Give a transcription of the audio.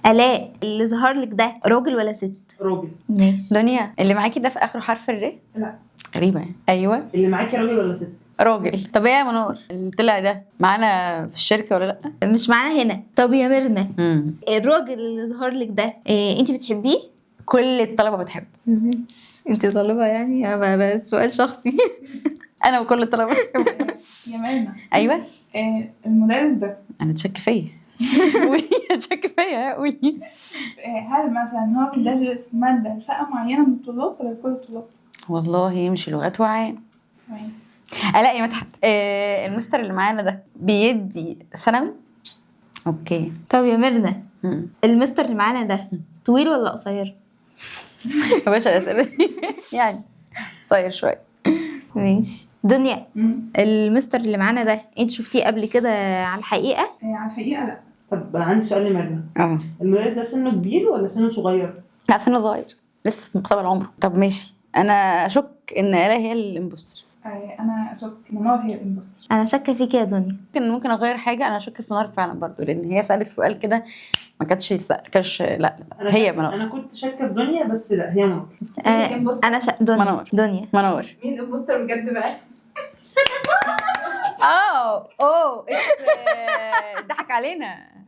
آلاء، اللي ظهر لك ده راجل ولا ست؟ راجل. ماشي. دنيا، اللي معاكي ده في اخره حرف الر؟ لا. غريبه يعني. ايوه اللي معاكي راجل ولا ست؟ راجل. طب ايه يا منور اللي طلع ده معانا في الشركه ولا لا؟ مش معانا هنا. طب يا ميرنا، امم الراجل اللي ظهر لك ده انت بتحبيه؟ كل الطلبه بتحبه. انت طالبه يعني؟ سؤال شخصي. انا وكل الطلبه بتحبه. يا ماما، ايوه المدرس ده انا تشك فيا. قولي تشك فيا قولي. هل مثلا هو بيدرس مادة لفئة معينة من الطلاب ولا لكل الطلاب؟ والله يمشي لغات وعام. تمام. الاقي مدحت المستر اللي معانا ده بيدي ثانوي؟ اوكي. طب يا ميرنا، مم. المستر اللي معانا ده طويل ولا قصير؟ يا باشا الاسئله دي يعني صاير شويه. ماشي. دنيا، المستر اللي معانا ده انت شفتيه قبل كده على الحقيقه؟ على الحقيقة لا. طب عندي سؤال لمرنا. اه المدرس ده سنه كبير ولا سنه صغير؟ لا سنه صغير لسه في مقتبل عمره. طب ماشي، انا اشك ان الاء هي الامبوستر. أنا أشك منار هي الإمبوستر. انا شاكه فيك يا دنيا. ممكن اغير حاجه. انا اشك في منار فعلا برضو، لان هي سالت سؤال كده ما كانش لا هي منار. انا كنت شاكه في دنيا بس لا هي منار. انا دنيا. منور. دنيا. منور. مين الإمبوستر بجد بقى؟ اوه ضحك علينا.